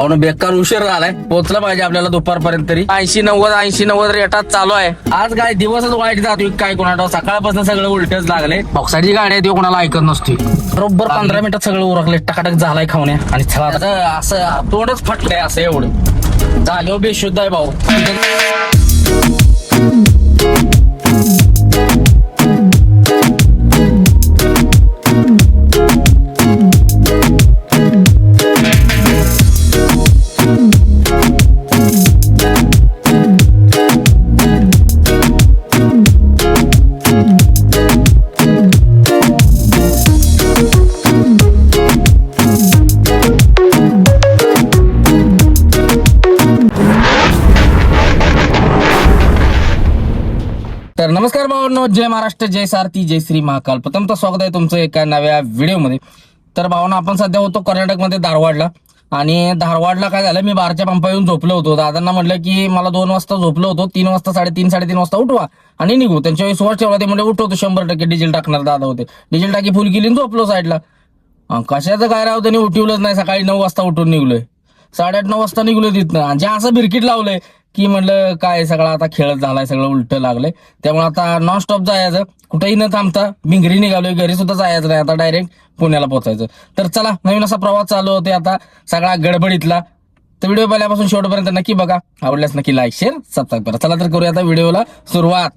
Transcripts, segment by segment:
अहो बेकार उशीर झालाय, पोहोचला पाहिजे आपल्याला दुपारपर्यंत तरी. 80-90 रेटात चालू आहे. आज काय दिवसच वाईट जातोय काय कोणाला, सकाळपासून सगळं उलटच लागले. ऑक्साईडची गाडी आहे ती कोणाला ऐकत नसते. बरोबर 15 मिनिटात सगळं उरकले, टकाटक झालाय खावण्या. आणि असं तोंडच फटलंय असं एवढं झालं. बेशुद्ध आहे भाऊ. तर नमस्कार भावांनो, जय महाराष्ट्र, जय सारथी, जय श्री महाकाल. प्रथमतः स्वागत आहे तुमचं एका नव्या व्हिडिओमध्ये. तर भावांनो, आपण सध्या होतो कर्नाटकमध्ये धारवाडला. आणि धारवाडला काय झालं, मी बारच्या पंपा येऊन झोपलो होतो. दादांना म्हटलं की मला 2 वाजता झोपलो होतो, 3 वाजता 3:30 वाजता उठवा आणि निघू. त्यांच्या विश्वास ठेवला, ते म्हणजे उठवतो 100% डिझेल टाकणार दादा होते. डिझेल टाकी फुल केली झोपलो साईडला. कशाचं काय राव, त्यांनी उठवलंच नाही. सकाळी 9 वाजता उठून निघलोय, 8:30-9 वाजता निघलोय तिथनं. जे असं बिरकीट लावलंय की म्हणलं काय सगळं आता खेळत झालाय, सगळं उलट लागलंय. त्यामुळे आता नॉनस्टॉप जायचं, कुठेही न थांबता भिंगरी निघालोय. घरी सुद्धा जायचं नाही, आता डायरेक्ट पुण्याला पोहोचायचं. तर चला, नवीन असा प्रवास चालू होते आता सगळा गडबडीतला. तर व्हिडिओ पहिल्यापासून शेवटपर्यंत नक्की बघा. आवडल्यास नक्की लाईक, शेअर, सबस्क्राईब करा. चला तर करूया आता व्हिडिओला सुरुवात.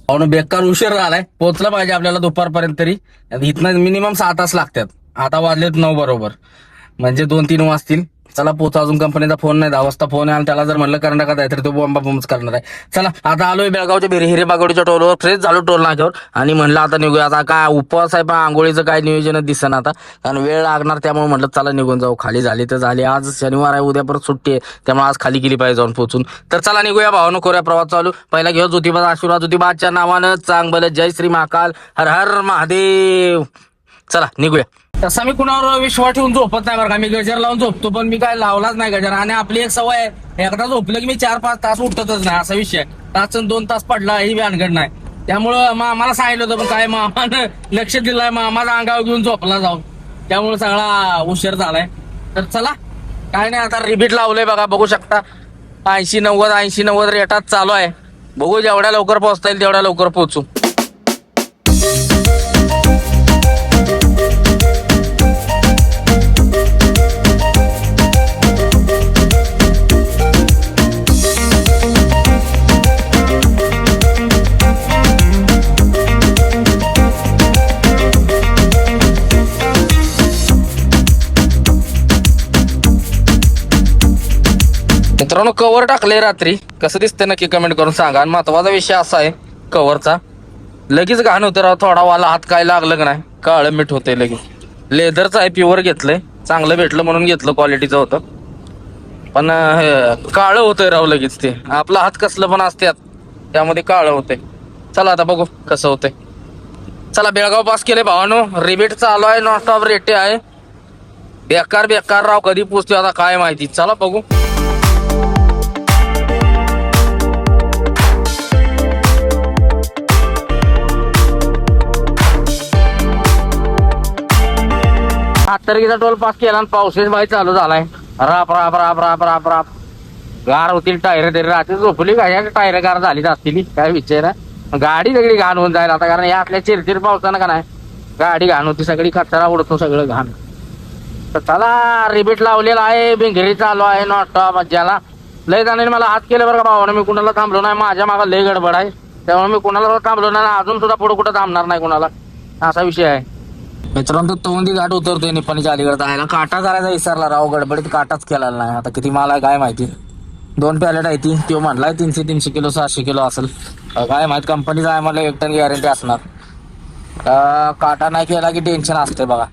अहो बेकार उशीर झालाय, पोहोचला पाहिजे आपल्याला दुपारपर्यंत तरी. इथनं मिनिमम 6 तास लागतात. आता वाजलेत 9 बरोबर, म्हणजे 2-3 वाजतील. चला पोचा. अजून कंपनीचा फोन नाही, 10 वाजता फोन आहे. आणि त्याला जर म्हणलं कर्नाटकात आहे तर तो बॉम्बच करणार आहे. चला आता आलोय बेळगावच्या हिरेबागवडीच्या टोलवर. फ्रेश झालो टोल नाक्यावर आणि म्हणलं आता निघूया. आता काय उपवास आहे पण आंघोळीचं काय नियोजनच दिसना आता, कारण वेळ लागणार. त्यामुळे म्हटलं चला निघून जाऊ. खाली झाली तर झाली. आज शनिवार आहे, उद्या परत सुट्टी आहे, त्यामुळे आज खाली गेली पाहिजे जाऊन पोहोचून. तर चला निघूया भावानं, करूया प्रवास चालू. पहिला घेऊ ज्योतिबाचा आशीर्वाद. ज्योतिबाच्या नावानं चांग भलं, जय श्री महाकाल, हर हर महादेव. चला निघूया. तसा मी कुणावर विश्वास ठेवून झोपत नाही बरं का. मी गजर लावून झोपतो, पण मी काय लावलाच नाही गजर. आणि आपली एक सवय आहे, एकदा झोपलं की मी 4-5 तास उठतच नाही, असा विषय. 2 तास पडला ही भानगड नाही. त्यामुळं मला सांगितलं होतं, पण काय मामानं लक्ष दिलंय, मामाचा अंगावर घेऊन झोपला जाऊन. त्यामुळे सगळा उशीर झालाय. तर चला, काय नाही, आता रिपीट लावलंय बघा, बघू शकता. 80-90 रेटात चालू आहे. बघू जेवढ्या लवकर पोहोचता येईल तेवढ्या लवकर पोहोचू. मित्रांनो, कव्हर टाकले रात्री, कसं दिसतंय नक्की कमेंट करून सांगा. आणि महत्वाचा विषय असा आहे कव्हरचा, लगेच घाण होतं राव. थोडा वाला हात काय लागलं का नाही, काळं मीठ होतंय लगेच. लेदरचं आहे, प्युअर घेतलंय, चांगलं भेटलं म्हणून घेतलं, क्वालिटीचं होतं. पण काळं होतंय राव लगेच. ते आपला हात कसलं पण असतात, त्यामध्ये काळं होतंय. चला आता बघू कसं होतंय. चला, बेळगाव पास केले भावानो. रिबीट चालू आहे, नॉनस्टॉप रेटे आहे. बेकार राव, कधी पोचतोय आता काय माहिती. चला बघू. तारखेचा टोल पास केला आणि पावसाच बाई चालू झालाय. राप राप राप राप राप राप गार होतील टायर. तरी रात्री झोपली काय, टायर गार झालीच असतील, काय विचार आहे. गाडी सगळी घाण होऊन जाईल आता, कारण या आपल्या चिरचिर पावसानं का नाही गाडी घाण होती सगळी, कचरा उडतो सगळं घाण. तर चला, रिबीट लावलेला आहे, भिंगरी चालू आहे नॉनस्टॉप. मज्जाला लय जाण्याने मला हात केलं बरं का भावानं. मी कुणाला थांबलो नाही, माझ्या मागा लय गडबड आहे, त्यामुळे मी कुणाला थांबलो नाही. अजून सुद्धा पुढे कुठं थांबणार नाही कुणाला, असा विषय आहे. मित्रांनो, तोंडी घाट उतरतोय निपाणीच्या अलीकडे जायला. काटा करायचा विसरला राव, गडबडीत काटाच केला नाही. आता किती माल आहे काय माहिती. 2 पॅलेट आहे ती, तो म्हणलाय 300 किलो 600 किलो असेल, काय माहित. कंपनीचा आहे, मला 1 टन गॅरंटी असणार. काटा नाही केला की टेन्शन असते बघा.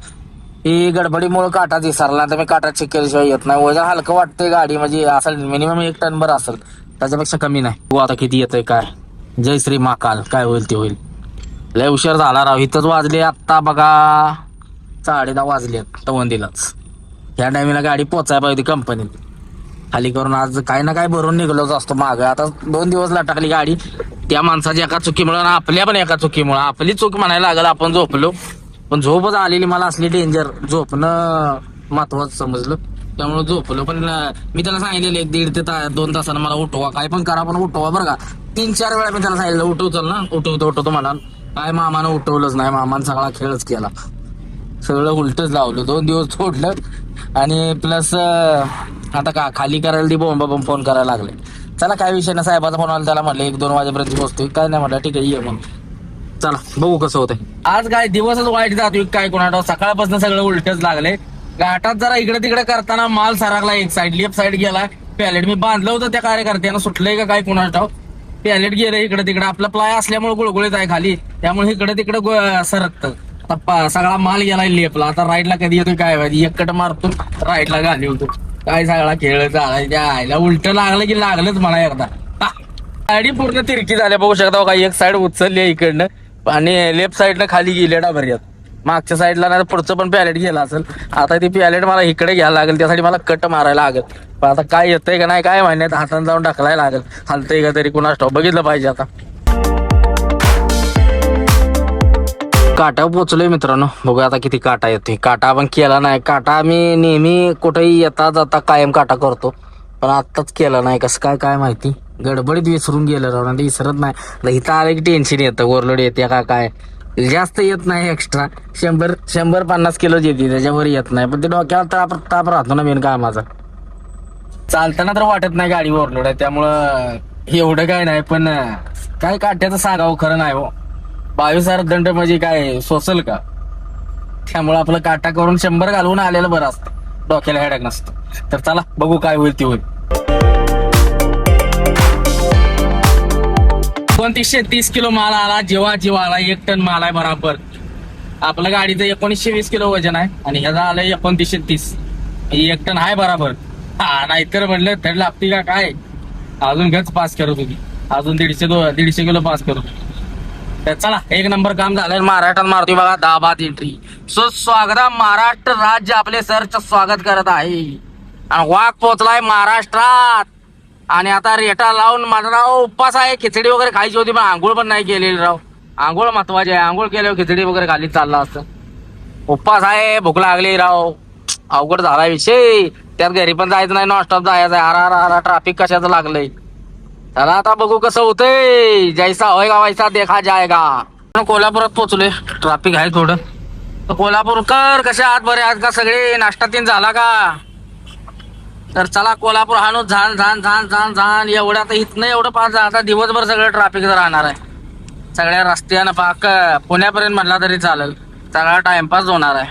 ही गडबडीमुळे काटाच विसरला, तर मी काटा चेक केल्याशिवाय येत नाही. वजन हलकं वाटतंय गाडी, म्हणजे असेल मिनिमम 1 टन भर असेल, त्याच्यापेक्षा कमी नाही. हो आता किती येतंय काय. जय श्री महाकाल, काय होईल ते होईल. लय उशीर झाला राव. इथंच वाजले आत्ता बघा 10:30 वाजलेत तवंदीलाच. ह्या टायमिंगला गाडी पोचायला पाहिजे कंपनीत. खाली करून आज काय ना काय भरून निघलोच असतो मागं. आता 2 दिवस लटकली गाडी, त्या माणसाच्या एका चुकीमुळे आणि आपल्या पण एका चुकीमुळे. आपली चूक म्हणायला लागल, आपण झोपलो, पण झोपच आलेली मला असली डेंजर. झोपणं महत्वाचं समजलं. त्यामुळे झोपलो. पण मी त्याला सांगितलेलं 1.5 ते 2 तासानं मला उठवा, काय पण करा पण उठवा बरं का. 3-4 वेळा मी त्याला सांगितलं उठवतो ना, उठवतो मला. काय मामानं उठवलंच नाही, मामानं सगळा खेळच केला, सगळं उलटच लावलं. 2 दिवस सोडलं आणि प्लस आता का खाली करायला ती बोंब फोन करायला लागले. चला काय विषय ना, साहेबाचा फोन आला, त्याला म्हटलं 1-2 वाजेपर्यंत पोहोचतोय. काय नाही म्हटलं, ठीक आहे ये मग. चला बघू कसं होतंय. आज काय दिवसच वाईट जातोय काय कोणाला, सकाळपासून सगळं उलटच लागले. घाटात जरा इकडे तिकडे करताना माल सरकला, एक साईड लेफ्ट साईड गेला. पॅलेट मी बांधलं होतं त्या कार्यकर्त्यानं, सुटलंय का काय कोणाला ठाव. पॅलेट गेलं इकडे तिकडे, आपला प्लाय असल्यामुळे गुळगुळीत आहे खाली, त्यामुळे इकडे तिकडे सरकतं. आता सगळा माल गेलाय लेपला. आता राईटला कधी येतोय काय माहिती, एक कट मारतो राईटला घाली होतो. काय सगळा खेळ झालाय त्या आईला. उलट लागलं की लागलंच मला एकदा. गाडी पूर्ण तिरकी झाल्या बघू शकता का. एक साईड उचलली इकडनं आणि लेफ्ट साईडनं खाली गेले डाबऱ्यात. मागच्या साईडला नाही पुढचं पण पॅलेट गेला असेल. आता ती पॅलेट मला इकडे घ्यायला लागेल, त्यासाठी मला कट मारायला लागेल. पण आता काय येतंय का नाही काय माहिती, हातानं जाऊन ढकलायला लागेल. हलतंय का तरी कुणास ठाऊक, बघितलं पाहिजे. आता काट्यावर पोचलोय मित्रांनो, बघूया आता किती काटा येतोय. काटा आपण केला नाही, काटा मी नेहमी कुठेही येता जाता कायम काटा करतो, पण आत्ताच केला नाही. कसं काय काय माहिती, गडबडीत विसरून गेलं राव ना, विसरत नाही. इथं आलं की टेन्शन येतं, ओव्हरलोड येते का काय. जास्त येत नाही, एक्स्ट्रा 100-150 किलो येते, त्याच्यावर येत नाही. पण ते डोक्याला ताप राहतो ना मेन कामाचा. चालताना तर वाटत नाही गाडी ओव्हरलोड आहे, त्यामुळं एवढं काय नाही. पण काय काट्याचं सांगावं खरं नाही हो. 22,000 दंड म्हणजे काय सोसल का. त्यामुळे आपलं काटा करून 100 घालवून आलेलं बरं असतं, डोक्याला हेडक नसतं. तर चला बघू काय होईल ते होईल. 2930 किलो माल आला, जेव्हा आला 1 टन माल आहे बराबर. आपल्या गाडीचं 1920 किलो वजन आहे आणि ह्याचा आलंय 2930, 1 टन आहे बराबर. हा नाहीतर म्हणलं थंड लागते का काय, अजून गच पास करत होती, अजून 150 किलो पास करत. तर चला एक नंबर काम झालंय. महाराष्ट्रात मारतोय बघा 10 बाद एंट्री. स्वागत महाराष्ट्र राज्य आपले सरचं स्वागत करत आहे. आणि वाघ पोचलाय महाराष्ट्रात. आणि आता रेटा लावून माझा राव उपवास आहे. खिचडी वगैरे खायची होती पण आंघोळ पण नाही केलेली राव. आंघोळ महत्वाची आहे, आंघोळ केल्यावर खिचडी वगैरे खाली चालला असतं. उपवास आहे, भूक लागली राव. अवघड झाला विषय. त्यात घरी पण जायचं नाही, नॉनस्टॉप जायचं आहे. ट्रॅफिक कशाचं लागलंय. चला आता बघू कसं होतंय. जैसा होएगा वैसा देखा जाएगा. कोल्हापुरात पोहोचलोय, ट्रॅफिक आहे थोडं. तर कोल्हापूरकर कसे आहात, बरे आहात का सगळे, नाश्ता तीन झाला का. तर चला कोल्हापूर हाणू झान एवढं. आता इथनं एवढं पास आता दिवसभर सगळं ट्रॅफिक राहणार आहे. सगळ्या रस्त्यानं पाक पुण्यापर्यंत म्हणला तरी चालेल, सगळा टाइमपास होणार आहे.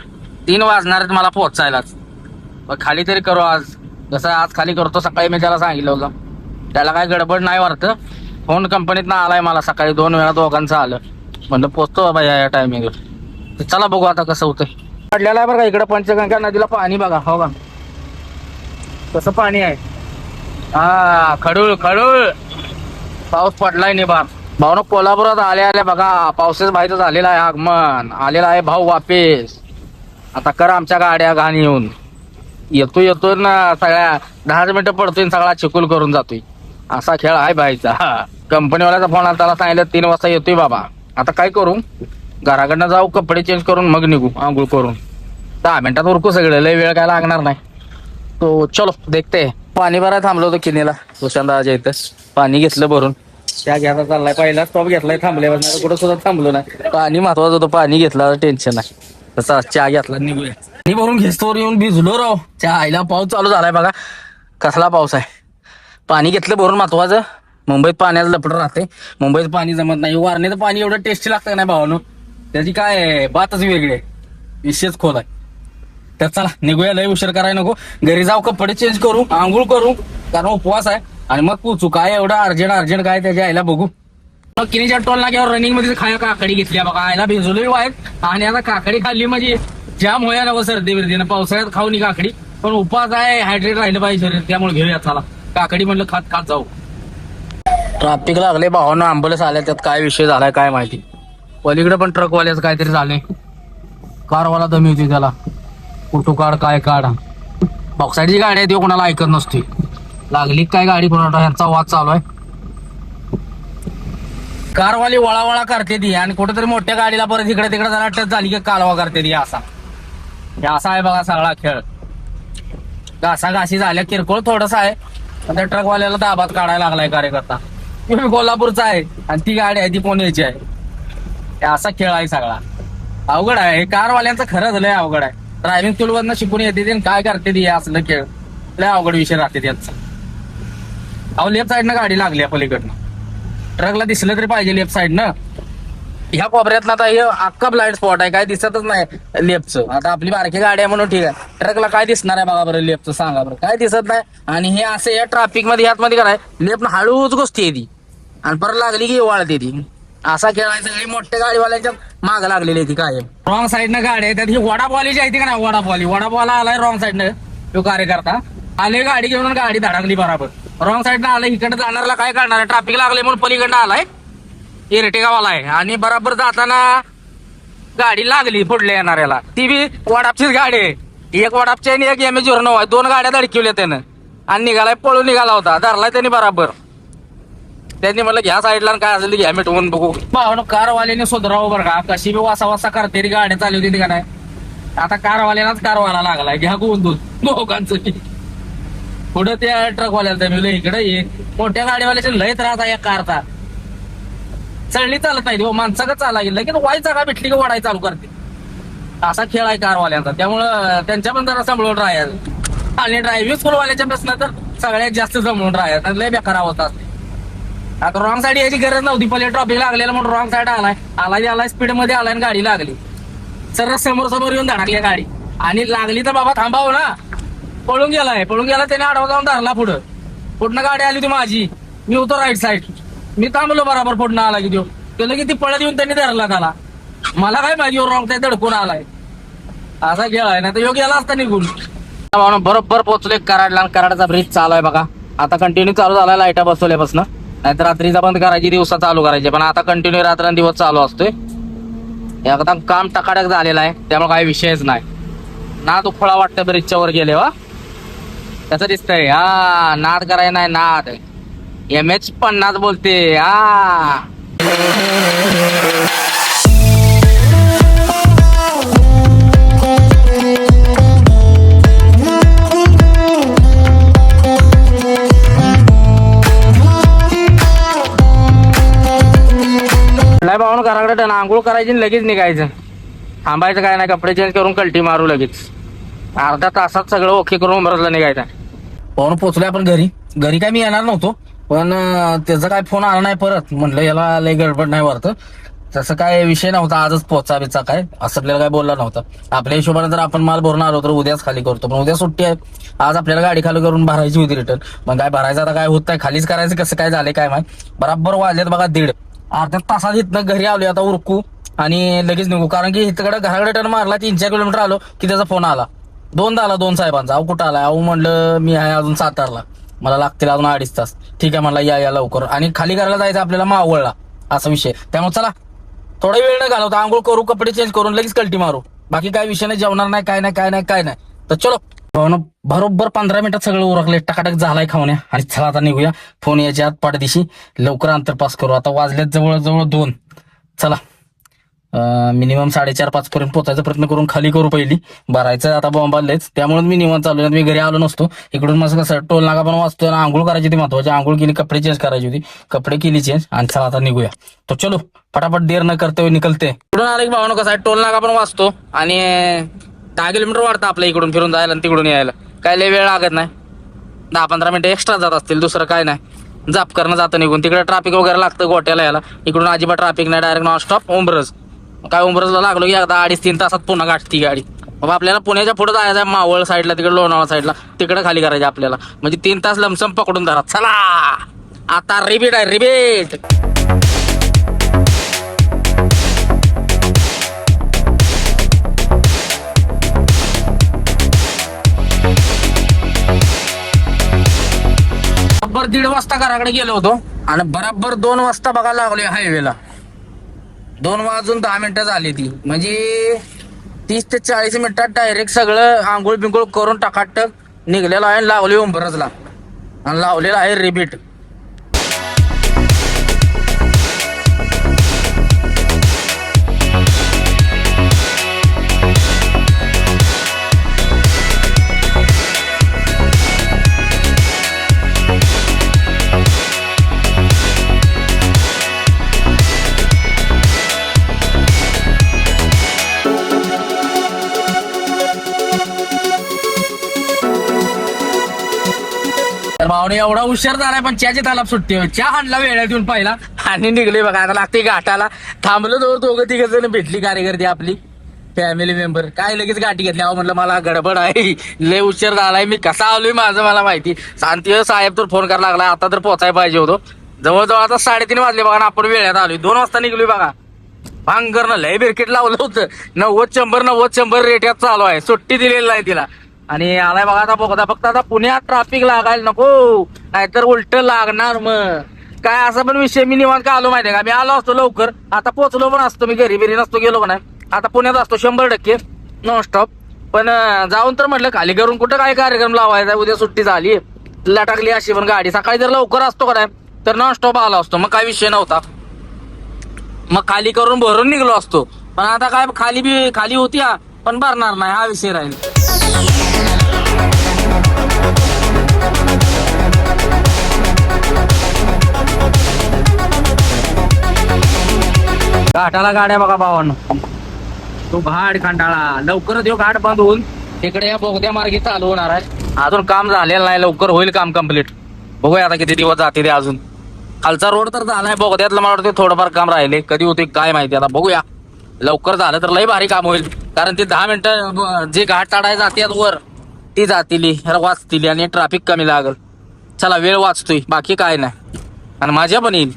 3 वाजणार आहेत मला पोहोचायलाच. खाली तरी करू आज, जसं आज खाली करतो. सकाळी मी त्याला सांगितलं होतं, त्याला काय गडबड नाही वाटतं. फोन कंपनीतनं आलाय मला सकाळी 2 वेळा, दोघांचं आलं. म्हणलं पोचतो बाबा या टायमिंगला. चला बघू आता कसं होतंय. काढलेला आहे बरं का इकडे पंचगंगा नदीला पाणी बघा, हो का कसं पाणी आहे. हा खडूळ पाऊस पडलाय निभार. भाऊ कोल्हापुरात आल्या बघा, पावसाच बाहेर झालेला आहे, आगमन आलेला आहे भाऊ वापिस. आता कर आमच्या गाड्या घाण येऊन. येतोय ना, सगळ्या 10 मिनिटं पडतोय, सगळा चिकूल करून जातोय. असा खेळ आहे बाईचा. कंपनीवाल्याचा फोन आला, त्याला सांगितलं 3 वाजता येतोय बाबा. आता काय करू, घराकडनं जाऊ, कपडे चेंज करून मग निघू, आंघोळ करून. 10 मिनिटात उरकू सगळं, लय वेळ काय लागणार नाही. तो चलो देखते. पाणी भरायला थांबलो होतो किनीला, सुशांतराच्या इथं पाणी घेतलं भरून. त्या घ्यायला चाललाय, पहिला स्टॉप घेतलाय थांबल्यावर, कुठं सुद्धा थांबलो नाही. पाणी महत्वाचं होतं, पाणी घेतलं टेन्शन नाही. तसा चहा घेतला, निघूया. पाणी भरून घेस्तोवर येऊन भिजलो राव. चहा आईला पाऊस चालू झालाय बघा, कसला पाऊस आहे. पाणी घेतलं भरून महत्वाचं. मुंबईत पाण्याचं लपड राहते, मुंबईत पाणी जमत नाही. वारणीचं पाणी एवढं टेस्टी लागतं नाही भावानो, त्याची काय बातच वेगळी आहे, विशेष खोल आहे. तर चला निघूया, लय उशीर करायला नको. घरी जाऊ, कपडे चेंज करू, आंघोळ करू, कारण उपवास आहे. आणि मग पोचू. काय एवढं अर्जंट काय त्याच्या आईला बघू. मग किनीच्या टोल नाक्यावर रनिंग मध्ये खाया काकडी घेतल्या बघा, आईला भिजलोय वाईट. आणि आता काकडी खाल्ली म्हणजे जाम होया नको सर्दी बिर्दीनं. पावसाळ्यात खाऊ नी काकडी, पण उपवास आहे, हायड्रेट राहिलं पाहिजे शरीर, त्यामुळे घेऊया. चला काकडी म्हणलं खात जाऊ. ट्रॅफिक लागले भावानं, ॲम्ब्युलन्स आल्या, त्यात काय विषय झालाय काय माहिती. पलीकडे पण ट्रकवाल्याचं काहीतरी झालंय, कारवाला दमी होती त्याला. फोटो काढ काय काढ. बॉक्साईडची गाडी आहे, ती कोणाला ऐकत नसते. लागली काय गाडी कोणाला, ह्यांचा वाद चालू आहे. कारवाली वळावळा करते ती, आणि कुठेतरी मोठ्या गाडीला परत इकडे तिकडे जरा टच झाली की कालवा करते ती. असा आहे बघा सगळा खेळ. घासाघाशी झाल्या, किरकोळ थोडस आहे. पण त्या ट्रकवाल्याला दाबात काढायला लागलाय कार्यकर्ता. मी कोल्हापूरचा आहे आणि ती गाडी आहे ती पुण्याची आहे. हे असा खेळ आहे सगळा. अवघड आहे हे कारवाल्यांचं, खरंच लय अवघड आहे. ड्रायव्हिंग स्कूलवरनं शिकून येते ते काय करते ती असलं खेळ. लय अवघड विषय राहते त्यांचा. अहो लेफ्ट साईडनं गाडी लागली आहे पलीकडनं. ट्रकला दिसलं तरी पाहिजे लेफ्ट साईडनं. ह्या कोपऱ्यातनं आता हे अख्खा ब्लाइंड स्पॉट आहे, काय दिसतच नाही लेफ्टचं. आता आपली बारकी गाडी आहे म्हणून ठीक आहे, ट्रकला काय दिसणार आहे बघा बरं लेफ्टचं, सांगा बरं काय दिसत नाही. आणि हे असं या ट्रॅफिक मध्ये ह्यात मध्ये कराय लेफ्ट हळूच गोष्टी ती आणि परत लागली की वाळते ती. असा खेळायचा. सगळी मोठ्या गाडीवाल्याच्या माग लागलेली ती काय. रॉंग साईडनं गाडी आहे त्यात. ही वडापवाली आहे ती का नाही, वडापावला आलाय रॉंग साईडनं तो कार्यकर्ता. आले गाडी घेऊन, गाडी धडकली बरोबर. रॉंग साईडनं आलाय, इकडे जाणारला काय करणार आहे, ट्रॅफिक लागले म्हणून पलीकडनं आलाय इरटेगावाला आहे. आणि बराबर जाताना गाडी लागली पुढल्या येणाऱ्याला. ती बी वडापचीच गाडी आहे. एक वडापची आणि एक MH09 आहे. 2 गाड्या धडकिवल्या त्यानं आणि निघालाय, पळून निघाला होता. धरलाय त्यांनी बराबर. त्यांनी म्हणलं घ्या साईडला काय असेल घ्या मिटवून बघू. भावनो कारवाल्याने सुधरावं बरं का. कशी बी वासा वासा करते ती गाडी चालवते ती का नाही. आता कारवाल्यालाच कारवाला लागलाय, घ्या गोंधून दोघांचं. पुढे त्या ट्रकवाल्याला मिळलं इकडे ये. मोठ्या गाडीवाल्याचे लय त्रास आहे या कारचा. चढली चालत नाही, माणसाकडे चाला गेलं की वाईचा का भेटली की वाढाय चालू करते. असा खेळ आहे कारवाल्यांचा. त्यामुळं त्यांच्या पण जरा सांभाळून राहायचं. आणि ड्रायव्हिंग स्कूलवाल्याच्या प्रश्न तर सगळ्यात जास्त जमवून राहायचं. लय बेकार होत असते. आता रॉंग साईड याची गरज नव्हती, पहिले ट्रॉफिक लागलेला म्हणून रॉंग साईड आलाय स्पीड मध्ये आलाय आणि गाडी लागली. सरळ समोर येऊन धडकली गाडी. आणि लागली तर बाबा थांबाव ना. पळून गेला त्याने आडवा जाऊन धरला पुढं. पुढनं गाडी आली होती माझी, मी होतो राईट साईड. मी थांबलो बरोबर, पुढनं आला की त्याला की ती पळत येऊन त्यांनी धरला त्याला. मला काय माहिती रॉंग साईड धडकून आलाय. असा खेळ आहे ना, तर योग गेला असता निघून. बरोबर पोहोचले कराडला. कराडचा ब्रिज चालू आहे बघा. आता कंटिन्यू चालू झालाय लाईटा बसवल्यापासून. नाहीतर रात्रीचा बंद करायची, दिवसा चालू करायचे. पण आता कंटिन्यू रात्रंदिवस चालू असतोय. एकदम काम टकाटक झालेलं आहे, त्यामुळे काही विषयच नाही. नाद उफळा वाटतं ब्रिजच्या वर गेले वा. कसं दिसतंय हा. नाद करायला नाही, नाद MH50 बोलते हा. नाही भाऊ घराकडे आंघोळ करायची लगेच निघायचं. थांबायचं काय नाही, कपडे चेंज करून कल्टी मारू लगेच. अर्ध्या तासात सगळं ओके करून उमरजला निघायचं. पाहून पोचलोय आपण घरी काय मी येणार नव्हतो, पण त्याचा काय फोन आला नाही परत. म्हटलं याला लय गडबड नाही वाटतं. तसं काय विषय नव्हता, आजच पोचा बिचा काय असं आपल्याला काय बोलला नव्हता. आपल्या हिशोबाने जर आपण माल भरून आलो तर उद्याच खाली करतो, पण उद्या सुट्टी आहे. आज आपल्याला गाडी खाली करून भरायची होती रिटर्न. मग काय भरायचं आता काय होत नाही, खालीच करायचं. कसं काय झालंय काय माहिती. बराबर वाजलेत बघा 1:30. अर्ध्या तासात इथनं घरी आलो आता उरकू आणि लगेच निघू. कारण की इथकडे घराकडे टर्न मारला, 3-4 किलोमीटर आलो की त्याचा फोन आला. 2दा आला, 2 साहेबांचा. अहो कुठं आलाय, अहो म्हणलं मी आहे अजून सातारला, मला लागतील अजून 2.5 तास. ठीक आहे म्हणला या लवकर. आणि खाली करायला जायचं आपल्याला मावळला, असा विषय. त्यामुळे चला थोडा वेळ न घालवता आंघोळ करू, कपडे चेंज करून लगेच कल्टी मारू. बाकी काय विषय नाही, जेवणार नाही काय नाही. तर चलो बरोबर 15 मिनिटात सगळं उरकले, टकाटक झालाय खावण्या. आणि चला आता निघूया. फोन याच्या आत पाठदिशी लवकर अंतरपास करू. आता वाजल्यात जवळ 2. चला मिनिमम 4:30-5 पर्यंत पोहोचायचा प्रयत्न करून खाली करू. पहिली भरायचं आता बॉम्बालेच, त्यामुळे मी निवांत चालू. मी घरी आलो नसतो. इकडून मग कसं टोल नाका पण वाचतोय. आंघोळ करायची होती महत्वाची. आंघोळ केली, कपडे चेंज करायची होती, कपडे केली चेंज. आणि चला आता निघूया. तो चलो फटाफट देर न करते हुए निकलते. इकडून आले की भावनो कसं आहे, टोल नाका पण वाचतो आणि 10 किलोमीटर वाढतं आपल्या इकडून फिरून जायला आणि तिकडून यायला. काय लय वेळ लागत नाही, 10-15 मिनिटं एक्स्ट्रा जात असतील, दुसरं काय नाही. जाप करणं जातं निघून. तिकडे ट्रॅफिक वगैरे लागतं गोट्याला यायला. इकडून अजिबात ट्रॅफिक नाही, डायरेक्ट नॉन स्टॉप उंबरज. काय उंबरजला लागलो की एकदा 2.5-3 तासात पुन्हा गाठती गाडी. मग आपल्याला पुण्याच्या पुढे जायचं आहे, मावळ साईडला, तिकडे लोणावळा साईडला, तिकडे खाली करायचं आपल्याला. म्हणजे 3 तास लमसम पकडून धरा. चला आता रिबीट आहे, रिबीट. बरोबर 1:30 वाजता घराकडे गेलो होतो आणि बरोबर 2 वाजता बघायला लागलोय हायवेला. 2:10 झाली ती. म्हणजे 30 ते 40 मिनिटात डायरेक्ट सगळं आंघोळ बिंघोळ करून टकाटक निघलेला आहे. लावले उंबरजला आणि लावलेला आहे रिबीट. तर भावने एवढा हुशार झालाय पण चहाची तालाप सुट्टी चहा आणला वेळात येऊन पाहिला आणि निघले बघा. आता लागते घाटाला थांबलो दोघं तिघ जण भेटली कार्यकर्ती आपली फॅमिली मेंबर. काय लगेच गाठी घेतली. अहो म्हणलं मला गडबड आहे, लय उशीर झालाय, मी कसा आलोय माझं मला माहिती. शांती साहेब तर फोन करायला लागला, आता तर पोचायला पाहिजे होतो. जवळजवळ आता 3:30 वाजले बघा. आपण वेळात आलोय. 2 वाजता निघलोय बघा. भांगरनं लय बिरकेट लावलं होतं. 90-100 रेट्यात चालू आहे. सुट्टी दिलेली आहे तिला आणि आलाय बघा. आता बघता फक्त आता पुण्यात ट्रॅफिक लागायला नको, नाहीतर उलट लागणार. मग काय असा पण विषय, मी निवांत का आलो माहितीये का. मी आलो असतो लवकर, आता पोहोचलो पण असतो, मी घरी बिरी नसतो गेलो का नाही. आता पुण्यात असतो 100% नॉनस्टॉप. पण जाऊन तर म्हटलं खाली करून कुठं काय कार्यक्रम लावायचा. उद्या सुट्टी झाली टाकली अशी पण गाडी. सकाळी जर लवकर असतो का नाही तर नॉनस्टॉप आला असतो, मग काय विषय नव्हता. मग खाली करून भरून निघलो असतो. पण आता काय खाली होती पण भरणार नाही, हा विषय राहील. घाटाला गाड्या बघा भावांनो. तो घाट खंडाळा लवकरच येऊ. घाट बंद होऊन तिकडे या बोगद्या मार्गे चालू होणार आहे. अजून काम झालेलं नाही, लवकर होईल काम कम्प्लीट. बघूया आता किती दिवस जाते ते. अजून खालचा रोड तर झालाय, बोगद्यातलं मला वाटतं थोडंफार काम राहिले. कधी होते काय माहिती, आता बघूया. लवकर झालं तर लय भारी काम होईल. कारण ते 10 मिनिटं जे घाट चढाय जातात वर ती जातील वाचतील आणि ट्रॅफिक कमी लागल. चला वेळ वाचतोय, बाकी काय नाही आणि मजा पण येईल.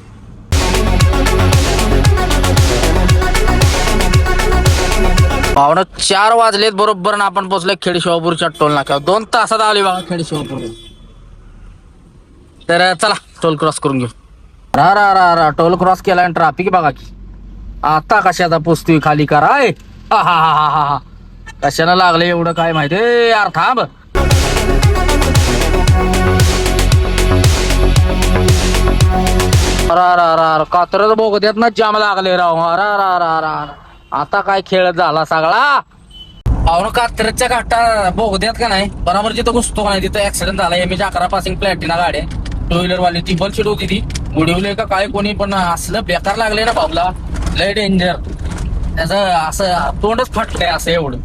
पावणे 4 वाजलेत बरोबर ना आपण पोहोचलोय खेडशिवापूरच्या टोल नाक्यावर. 2 तासात आले बघा खेडशिवापूर. तर चला टोल क्रॉस करून घेऊ. रा टोल क्रॉस केला आणि ट्रॅफिक बघा की. आता कशाचा पोचतोय खाली कराय. हा कशाला लागले एवढं काय माहिती यार. थांब कात्रज बोगद्यात ना जाम लागले राव. आता काय खेळ झाला सगळा. पाहुणं कात्रजच्या घाटा बोगद्यात का नाही बरोबर जिथं घुसतो का नाही तिथं ऍक्सिडेंट झाला. MH11 पासिंग प्लॅटिना गाडी 2 व्हीलर वाली. ती बल शीट होती ती उडवले का काय कोणी, पण असलं बेकार लागले ना भाऊला, लय डेंजर. त्याचं असं तोंडच फाटलंय असं एवढं.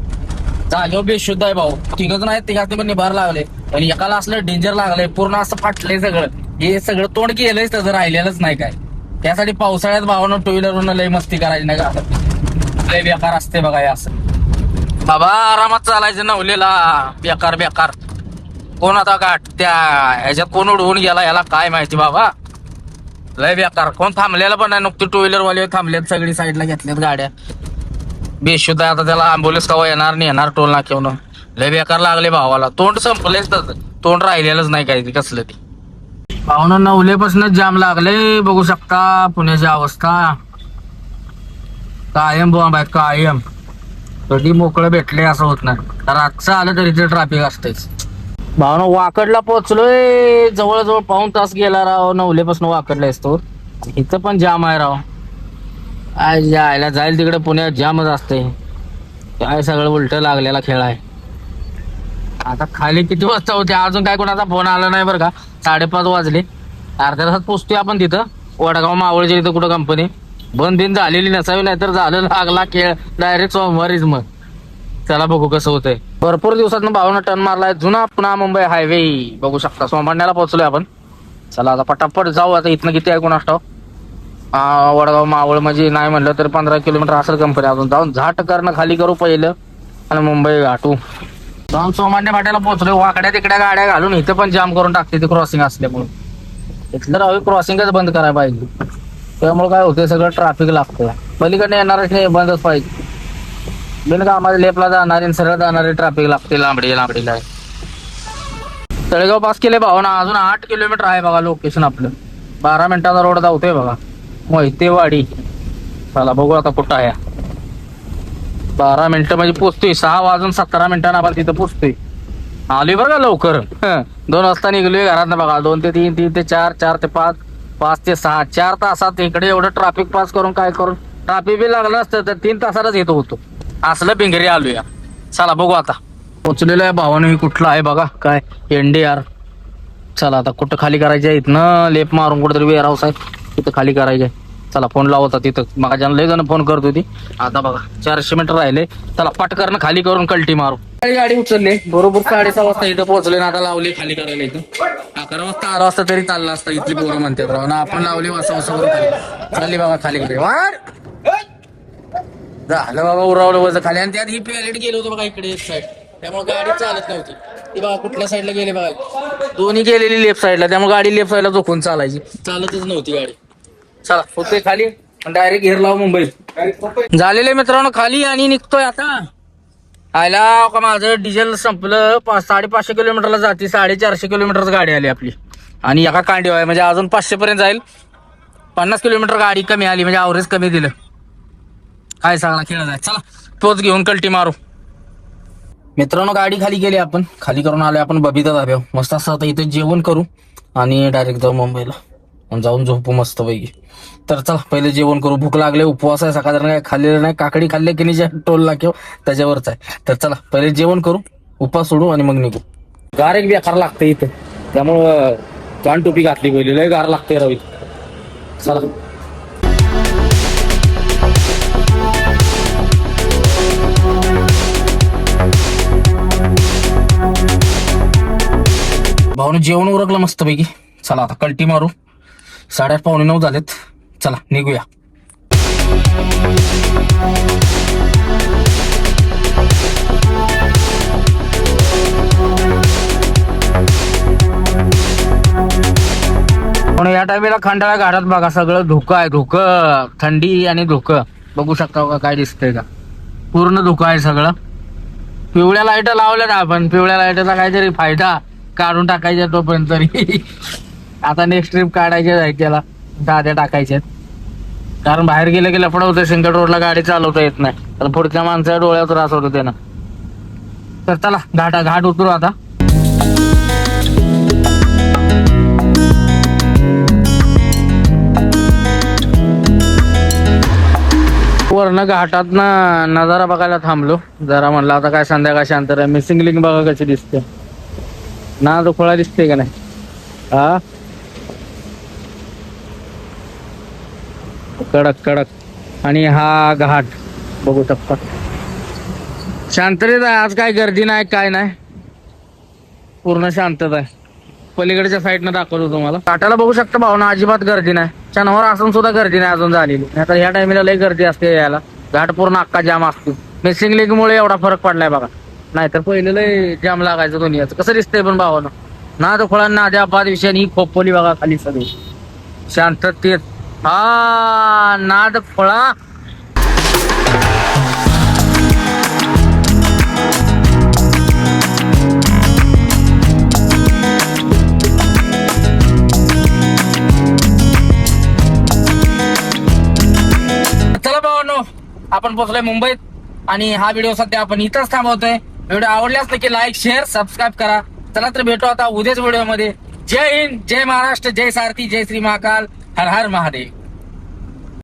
जागेवर बेशुद्ध आहे भाऊ. तिघच नाही तिघांनी पण निभार लागले, पण एकाला असलं डेंजर लागलंय पूर्ण असं फाटलंय सगळं. हे सगळं तोंड केलंय त्याचं राहिलेलंच नाही काय. त्यासाठी पावसाळ्यात भावानं 2 व्हीलरवरून लय मस्ती करायची नाही का. लय बेकार असते बघा हे असं. बाबा आरामात चालायचं नवलेला. बेकार कोण आता गाठ त्या ह्याच्यात कोण उडवून गेला याला काय माहिती बाबा. लय बेकार. कोण थांबलेला पण नाही. नुकती 2 व्हीलरवाले थांबलेत, सगळी साईडला घेतल्यात गाड्या. बेशुद्ध आता त्याला अँब्युलन्स कवा येणार नाही येणार टोल नाक्यावरून. लय बेकार लागले भावाला. तोंड संपलेच तर तोंड राहिलेलंच नाही काय कसलं ते. भावना नवलेपासूनच जाम लागले. बघू शकता पुण्याची अवस्था. कायम बॉम्ब आहे कायम. कधी मोकळं भेटले असं होत नाही. तर आजचं आलं तरी ते ट्रॅफिक असतेच. भावना वाकडला पोहोचलोय. जवळजवळ 1.5 तास गेला राव. नवलेपासून वाकडला असतो. इथं पण जाम आहे राव. काय जायला जाईल तिकडे पुण्यात जामच असते. काय सगळं उलट लागलेला खेळ आहे. आता खाली किती वाजता होते अजून काय कोणाचा फोन आला नाही बरं का. 5:30 वाजले. अर्ध्या तासात पोचतोय आपण तिथं. वडगाव मावळच्या इथं कुठं कंपनी बंद बिन झालेली नसावी, नाहीतर झालं लागला खेळ डायरेक्ट सोमवारीच. मग चला बघू कसं होतंय. भरपूर दिवसात भावना टर्न मारलाय. जुना पुन्हा मुंबई हायवे बघू शकता. सोमाण्याला पोहोचलोय आपण. चला आता पटापट जाऊ. आता इथनं किती आहे कोणास ठाऊक. वडगाव मावळ म्हणजे नाही म्हणलं तर 15 किलोमीटर असेल कंपनी. अजून जाऊन झाट करणं खाली करू पहिलं आणि मुंबई गाठू. जाऊन सोमान्य फाट्याला पोहोचलोय. वाकड्या तिकड्या गाड्या घालून इथं पण जाम करून टाकते ते क्रॉसिंग असल्यामुळे. इथलं राहू क्रॉसिंगच बंद करायला पाहिजे. त्यामुळे काय होतं सगळं ट्रॅफिक लागतं. पलीकडे येणारच नाही बंदच पाहिजे. बिनकामाच्या लेपला जाणारे सरळ जाणारे ट्रॅफिक लागते लांबडीला. तळेगाव पास केले भावना. अजून 8 किलोमीटर आहे बघा लोकेशन आपलं. 12 मिनिटाचा रोड धावतोय बघा. मोहितेवाडी. चला बघू आता कुठं आहे. 12 मिनिटं म्हणजे पोचतोय. 6 वाजून 17 मिनिटांना आपण तिथं पोचतोय. आलोय बरं का लवकर. 2 वाजता निघलोय घरात बघा. 2 ते 3, 3 ते 4, 4 ते 5, 5 ते 6, 4 तासात इकडे एवढं ट्रॅफिक पास करून काय करून. ट्रॅफिक बी लागलं असतं तर 3 तासातच येतो होतो. असलं पिंगरी आलोया. चला बघू आता. पोचलेलं आहे भावानं. कुठलं आहे बघा काय NDR. चला आता कुठं खाली करायचं आहे. इथनं लेप मारून कुठेतरी वेअर हाऊस आहे तिथं खाली करायचंय. चला फोन लावता तिथं. मग लय जण फोन करत होती. आता बघा 400 मीटर राहिले. चला पटकन खाली करून कल्टी मारू. गाडी उचलली बरोबर 6:30 वाजता इथं पोहोचले ना. आता लावली खाली करायला इथं. 11 वाजता तरी चालला असता. इथली पोरं म्हणते राव ना, आपण लावली वासा वासा करून खाली चालली बघा खाली गेले वाढ झालं बाबा उरावलं वजन खाली. आणि त्यात ही पॅलेट गेलो होतो बघा इकडे एक साईड, त्यामुळे गाडी चालत नव्हती. ती बघा कुठल्या साईडला गेले बघा, दोन्ही गेलेली लेफ्ट साईडला, त्यामुळे गाडी लेफ्ट साईडला झोपून चालायची, चालतच नव्हती गाडी. चला होते खाली डायरेक्ट घेर लाव मुंबईत झालेले मित्रांनो खाली. आणि निघतोय आता आयला का माझं डिझेल संपलं. 550 किलोमीटरला जाते, 450 किलोमीटरच गाडी आली आपली. आणि एका कांडी आहे म्हणजे अजून 500 पर्यंत जाईल. 50 किलोमीटर गाडी कमी आली म्हणजे अवरेज कमी दिलं. काय सगळा खेळ जाय. चला तोच घेऊन कल्टी मारू. मित्रांनो गाडी खाली गेली, आपण खाली करून आलोय आपण बबिता धाब्यावर. मस्त असं आता इथे जेवण करू आणि डायरेक्ट जाऊ मुंबईला आणि जाऊन झोपू मस्त पैकी. तर चला पहिले जेवण करू, भूक लागले, उपवास आहे सकाळ काय खाल्लेलं नाही. काकडी खाल्ले की नाही टोल नाक्याव त्याच्यावरच आहे. तर चला पहिले जेवण करू, उपवास सोडू आणि मग निघू. गार एक बेकार लागते इथे, त्यामुळं कान टोपी घातली पहिली, लय गार लागते रवी. चला भाऊने जेवण उरकलं मस्त पैकी. चला आता कल्टी मारू. 8:30 पावणे 9 झालेत. चला निघूया. पण या टायमेला खंडाळा घाटात बघा सगळं धुकं आहे, धुकं, थंडी आणि धुकं बघू शकता का, काय दिसतंय का, पूर्ण धुकं आहे सगळं. पिवळ्या लाईट लावल्या ना आपण, पिवळ्या लाईटचा काहीतरी फायदा काढून टाकायचा तोपर्यंत तरी. आता नेक्स्ट ट्रिप काढायचे आहे त्याला, दाद्या टाकायचे, कारण बाहेर गेलं की लफडा होतं. सिंगल रोडला गाडी चालवता येत नाही, तर पुढच्या माणसाच्या डोळ्यात त्रास होतो त्यानं. तर चला घाट उतरू आता. वरनं घाटात ना नजारा बघायला थांबलो जरा. म्हणलं आता काय संध्याकाळ शांत आहे. मिसिंग लिंक बघा कशी दिसते ना, दुखळा दिसते का नाही. हा कडक कडक. आणि हा घाट बघू शकता शांततेत आहे. आज काय गर्दी नाही काय नाही, पूर्ण शांतता आहे. पलीकडच्या साईडनं दाखवतो तुम्हाला. घाटाला बघू शकता भावना, अजिबात गर्दी नाही. शनिवार असून सुद्धा गर्दी नाही अजून झालेली. आता ह्या टाइमला लई गर्दी असते यायला. घाट पूर्ण अख्खा जाम असतो. मिसिंग लिंक मुळे एवढा फरक पडलाय बघा, नाहीतर पहिले लय जाम लागायचं दुनियाचं. कसं दिसतंय पण भावानं ना, तो खोळा ना द्या बाद विषयाने ही खोपवली बघा खाली सगळी शांततेत. हा नाद खोळा. चला भावांनो आपण पोहोचलोय मुंबईत आणि हा व्हिडिओ सध्या आपण इथंच थांबवतोय. व्हिडिओ आवडल्यास नक्की लाईक शेअर सबस्क्राईब करा. चला तर भेटू आता उद्याच व्हिडिओ मध्ये. जय हिंद, जय महाराष्ट्र, जय सारथी, जय श्री महाकाल, हर हर महादेव.